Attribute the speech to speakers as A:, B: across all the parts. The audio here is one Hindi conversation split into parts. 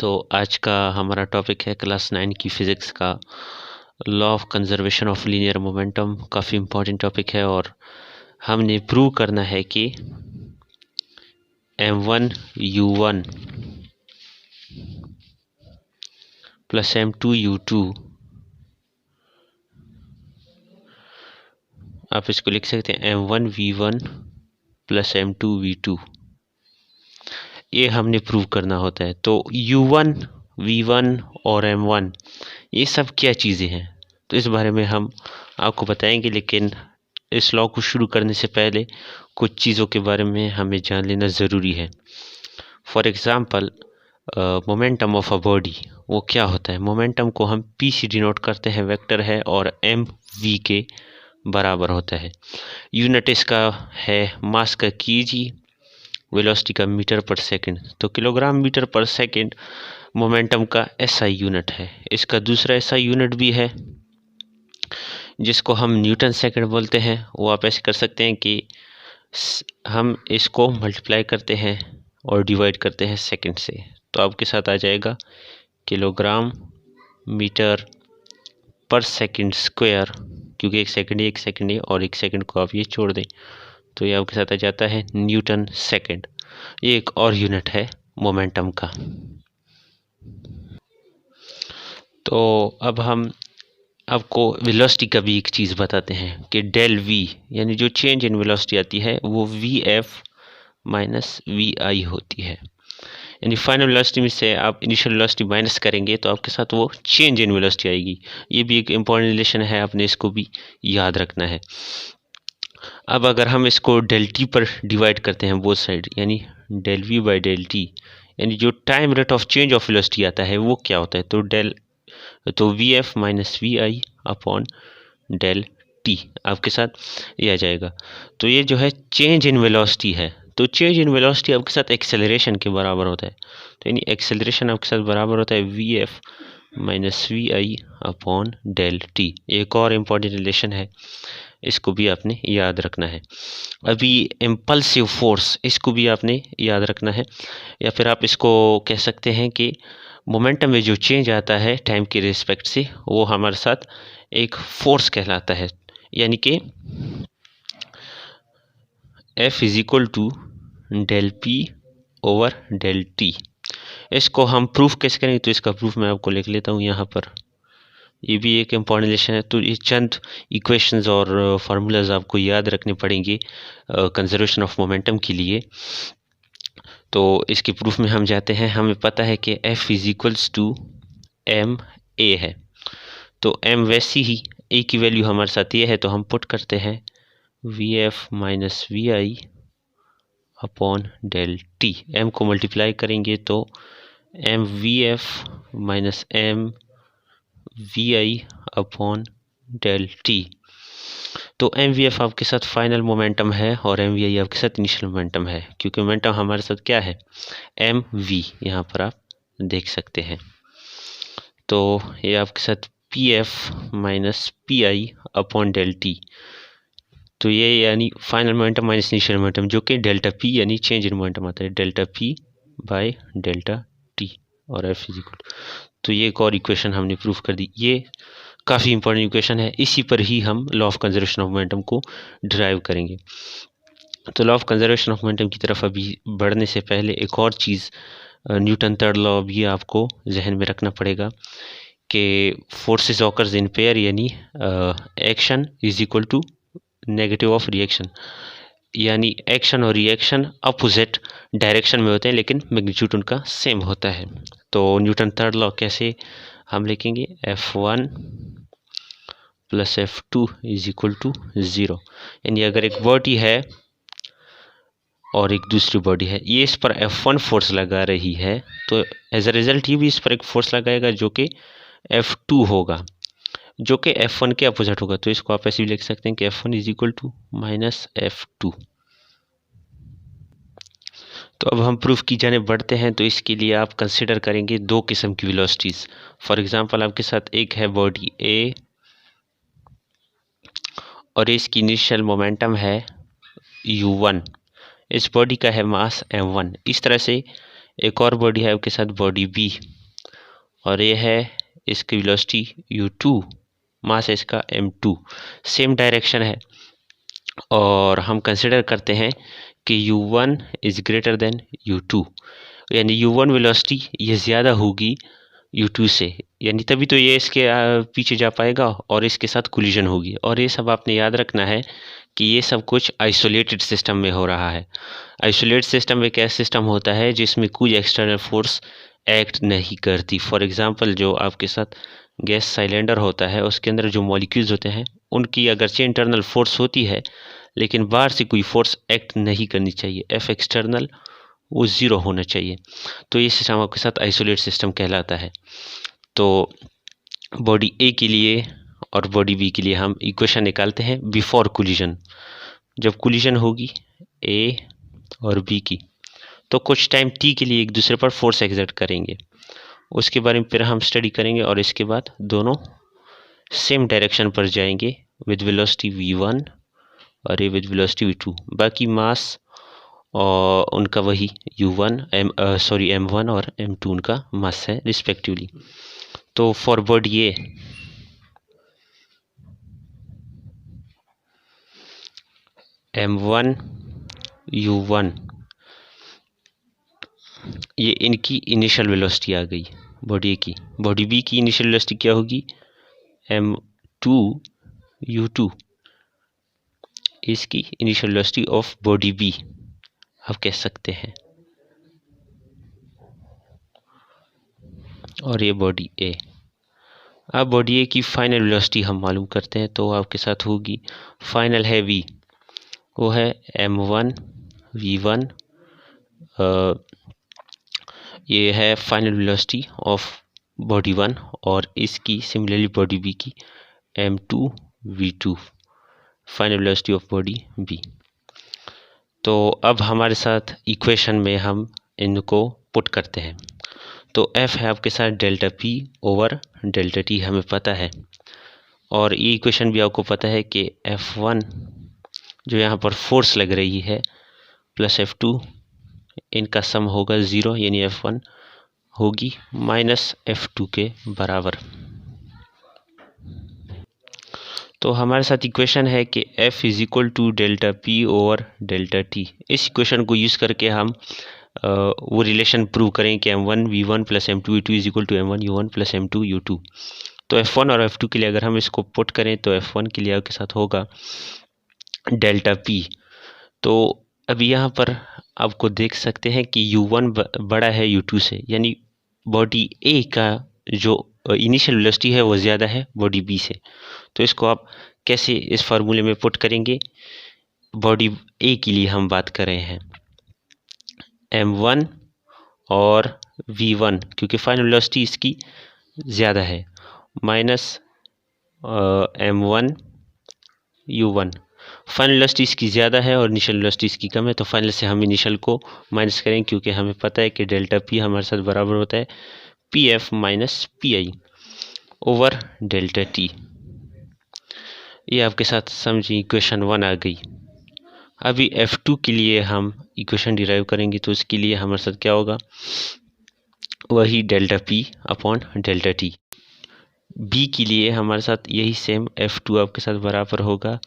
A: तो आज का हमारा टॉपिक है क्लास 9 की फिज़िक्स का law of conservation of linear momentum. काफ़ी इम्पोर्टेंट टॉपिक है और हमने प्रूव करना है कि m1 u1 plus m2 u2, आप इसको लिख सकते हैं m1 v1 plus m2 v2, ये हमने प्रूव करना होता है। तो u1 v1 और m1 ये सब क्या चीज़ें हैं, तो इस बारे में हम आपको बताएंगे। लेकिन इस लॉ को शुरू करने से पहले कुछ चीज़ों के बारे में हमें जान लेना ज़रूरी है। For example momentum of a body, वो क्या होता है? मोमेंटम को हम p से डिनोट करते हैं, वेक्टर है और m v के बराबर होता है। यूनिट इसका है मास का kg, वेलोसिटी का मीटर पर सेकंड। तो किलोग्राम मीटर पर सेकंड मोमेंटम का SI यूनिट है। इसका दूसरा SI यूनिट भी है जिसको हम न्यूटन सेकंड बोलते हैं। वो आप ऐसे कर सकते हैं कि हम इसको मल्टीप्लाई करते हैं और डिवाइड करते हैं सेकंड से, तो आपके साथ आ जाएगा किलोग्राम मीटर पर सेकंड स्क्वायर, क्योंकि एक सेकंड है और एक सेकंड को आप ये छोड़ दें तो ये आपके साथ आ जाता है न्यूटन सेकंड। ये एक और यूनिट है मोमेंटम का। तो अब हम आपको वेलोसिटी का भी एक चीज़ बताते हैं कि डेल वी, यानी जो चेंज इन वेलोसिटी आती है वो वी एफ माइनस वी आई होती है। यानी फाइनल वेलोसिटी में से आप इनिशियल वेलोसिटी माइनस करेंगे तो आपके साथ वो चेंज इन वेलोसिटी आएगी। ये भी एक इम्पॉर्टेंट रिलेशन है, आपने इसको भी याद रखना है। अब अगर हम इसको डेल टी पर डिवाइड करते हैं बोथ साइड, यानी del V by del T, यानी जो time rate of change of velocity आता है वो क्या होता है? तो V F minus V I upon del T आपके साथ ये आ जाएगा। तो ये जो है चेंज इन वेलोसिटी है, तो चेंज इन वेलोसिटी आपके साथ एक्सेलरेशन के बराबर होता है। तो यानी एक्सेलरेशन आपके साथ बराबर होता है V F minus V I upon del T. एक और इम्पॉर्टेंट रिलेशन है, इसको भी आपने याद रखना है। अभी इम्पल्सिव फोर्स, इसको भी आपने याद रखना है, या फिर आप इसको कह सकते हैं कि मोमेंटम में जो चेंज आता है टाइम के रिस्पेक्ट से वो हमारे साथ एक फोर्स कहलाता है। यानी कि F is equal to del P over del T. इसको हम प्रूफ कैसे करेंगे, तो इसका प्रूफ मैं आपको लिख लेता हूँ यहाँ पर। ये भी एक इम्पॉर्टेंट रिलेशन है, तो ये चंद इक्वेशंस और फार्मूलाज आपको याद रखने पड़ेंगे कंजर्वेशन ऑफ मोमेंटम के लिए। तो इसके प्रूफ में हम जाते हैं। हमें पता है कि F is equals to M A है, तो m वैसी ही a की वैल्यू हमारे साथ ये है, तो हम पुट करते हैं V F minus V I upon del T. m को मल्टीप्लाई करेंगे तो M V F minus M V I upon del T. तो एम वी एफ आपके साथ फाइनल मोमेंटम है और एम वी आई आपके साथ इनिशियल मोमेंटम है, क्योंकि मोमेंटम हमारे साथ क्या है? एम वी, यहाँ पर आप देख सकते हैं। तो ये आपके साथ P F minus P I upon del T, तो ये यानी final momentum minus initial momentum, जो कि डेल्टा पी यानी चेंज इन मोमेंटम आता है, delta P by delta T और एफ इज इक्वल। तो ये एक और इक्वेशन हमने प्रूफ कर दी। ये काफ़ी इंपॉर्टेंट इक्वेशन है, इसी पर ही हम law of conservation of momentum को डिराइव करेंगे। तो law of conservation of momentum की तरफ अभी बढ़ने से पहले एक और चीज़, न्यूटन थर्ड लॉ भी आपको जहन में रखना पड़ेगा कि फोर्सेस ऑकर्स इन पेयर, यानी action is equal to negative of reaction, यानी एक्शन और रिएक्शन अपोजिट डायरेक्शन में होते हैं लेकिन मैग्नीट्यूड उनका सेम होता है। तो न्यूटन थर्ड लॉ कैसे हम लिखेंगे? F1 plus F2 is equal to 0। यानी अगर एक बॉडी है और एक दूसरी बॉडी है, ये इस पर F1 फोर्स लगा रही है, तो एज अ रिजल्ट ये भी इस पर एक फोर्स लगाएगा जो कि F2 होगा, जो कि F1 के अपोजिट होगा। तो इसको आप ऐसे भी लिख सकते हैं कि F1 is equal to minus F2। तो अब हम प्रूफ की जाने बढ़ते हैं। तो इसके लिए आप कंसिडर करेंगे दो किस्म की वेलोसिटीज़। फॉर एग्जांपल आपके साथ एक है बॉडी ए और इसकी इनिशियल मोमेंटम है u1, इस बॉडी का है मास m1। इस तरह से एक और बॉडी है आपके साथ बॉडी बी, और ये है इसकी वेलोसिटी u2, मास है इसका m2, सेम डायरेक्शन है। और हम कंसिडर करते हैं कि u1 is greater than u2, यानी u1 वेलोसिटी ये ज़्यादा होगी u2 से, यानी तभी तो ये इसके पीछे जा पाएगा और इसके साथ कोलिजन होगी। और ये सब आपने याद रखना है कि ये सब कुछ आइसोलेटेड सिस्टम में हो रहा है। आइसोलेटेड सिस्टम एक ऐसा सिस्टम होता है जिसमें कोई एक्सटर्नल फोर्स एक्ट नहीं करती। फॉर एग्जांपल जो आपके साथ गैस सिलेंडर होता है उसके अंदर जो मॉलिक्यूल्स होते हैं उनकी अगरचे इंटरनल फोर्स होती है लेकिन बाहर से कोई फोर्स एक्ट नहीं करनी चाहिए, एफ एक्सटर्नल वो ज़ीरो होना चाहिए। तो ये सिस्टम आपके साथ आइसोलेट सिस्टम कहलाता है। तो बॉडी ए के लिए और बॉडी बी के लिए हम इक्वेशन निकालते हैं बिफोर कोलिजन। जब कोलिजन होगी ए और बी की तो कुछ टाइम टी के लिए एक दूसरे पर फोर्स एक्सर्ट करेंगे, उसके बारे में फिर हम स्टडी करेंगे। और इसके बाद दोनों सेम डायरेक्शन पर जाएंगे विद वेलोसिटी v1 और ये विद वेलोसिटी v2। बाकी मास और उनका वही u1 m1 और m2 उनका मास है रिस्पेक्टिवली। तो for body A m1 u1 ये इनकी इनिशियल वेलोसिटी आ गई बॉडी ए की। बॉडी बी की इनिशियल वेलोसिटी क्या होगी m2 u2, इसकी initial velocity of body B आप कह सकते हैं। और ये बॉडी ए। अब बॉडी ए की फाइनल वेलोसिटी हम मालूम करते हैं, तो आपके साथ होगी फाइनल है v, वो है m1 v1, ये है फाइनल वेलोसिटी ऑफ बॉडी 1 और इसकी सिमिलरली बॉडी बी की m2 v2 final velocity of body B. तो अब हमारे साथ इक्वेशन में हम इनको पुट करते हैं। तो F है आपके साथ delta P over delta T हमें पता है, और ये इक्वेशन भी आपको पता है कि F1 जो यहाँ पर फोर्स लग रही है प्लस F2 इनका सम होगा 0, यानी F1 होगी माइनस F2 के बराबर। तो हमारे साथ इक्वेशन है कि F is equal to delta P over delta T। इस इक्वेशन को यूज़ करके हम वो रिलेशन प्रूव करें कि m1 v1 plus m2 v2 is equal to m1 u1 plus m2 u2। तो f1 और f2 के लिए अगर हम इसको पुट करें तो f1 के लिए आपके साथ होगा डेल्टा p। तो अभी यहाँ पर आपको देख सकते हैं कि u1 बड़ा है u2 से, यानी बॉडी a का जो इनिशियल वेलोसिटी है वो ज़्यादा है बॉडी b से। तो इसको आप कैसे इस फार्मूले में पुट करेंगे, बॉडी a के लिए हम बात कर रहे हैं m1 और v1 क्योंकि फाइनल वेलोसिटी इसकी ज़्यादा है minus m1 u1। Final velocity इसकी ज़्यादा है और इनिशियल वेलोसिटी इसकी कम है, तो फाइनल से हम इनिशियल को माइनस करें क्योंकि हमें पता है कि डेल्टा p हमारे साथ बराबर होता है pf minus pi over delta t। ये आपके साथ समझिए इक्वेशन 1 आ गई। अभी F2 के लिए हम इक्वेशन डिराइव करेंगे, तो इसके लिए हमारे साथ क्या होगा, वही delta P upon delta T। B के लिए हमारे साथ यही सेम F2 आपके साथ बराबर होगा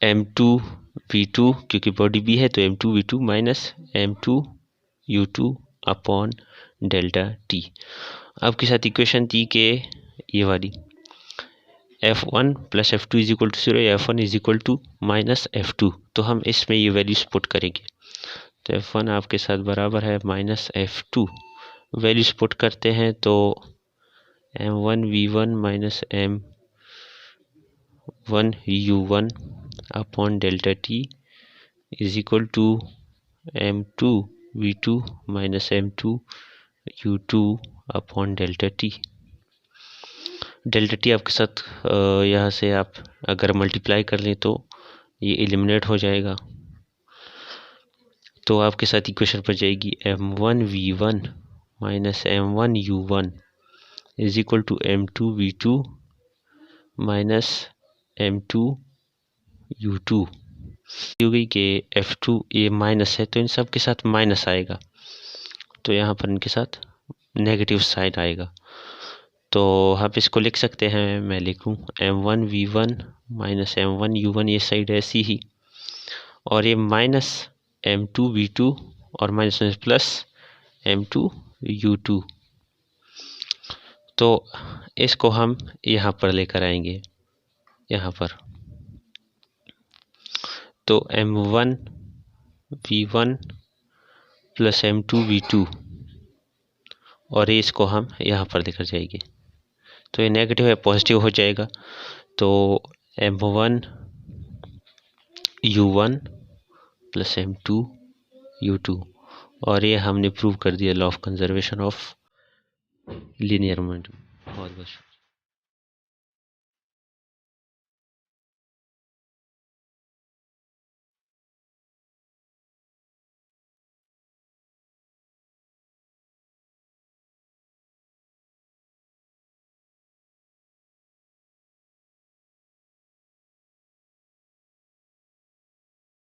A: m2 v2 क्योंकि बॉडी B है तो m2 v2 minus m2 u2 upon delta T। आपके साथ इक्वेशन थी कि ये वाली f1 plus f2 is equal to 0 या f1 is equal to minus f2, तो हम इसमें ये वैल्यूज पुट करेंगे। तो f1 आपके साथ बराबर है माइनस f2, वैल्यूज पुट करते हैं तो m1 v1 minus m1 u1 upon delta t is equal to m2 v2 minus m2 u2 upon delta t। Delta T आपके साथ यहाँ से आप अगर मल्टीप्लाई कर लें तो ये एलिमिनेट हो जाएगा, तो आपके साथ इक्वेशन पर जाएगी m1 v1 minus m1 u1 is equal to m2 v2 minus m2 u2 हो गई कि F2 ये माइनस है तो इन सब के साथ माइनस आएगा, तो यहाँ पर इनके साथ नेगेटिव साइन आएगा। तो आप इसको लिख सकते हैं, मैं लिखूँ M1V1 माइनस M1U1, ये साइड ऐसी ही, और ये माइनस M2V2 और माइनस प्लस M2U2। तो इसको हम यहाँ पर लेकर आएंगे, यहाँ पर तो M1V1 प्लस M2V2, और ये इसको हम यहाँ पर लेकर जाएंगे, तो ये नेगेटिव है पॉजिटिव हो जाएगा। तो M1U1 प्लस M2U2, और ये हमने प्रूव कर दिया law of conservation of linear momentum. बहुत बहुत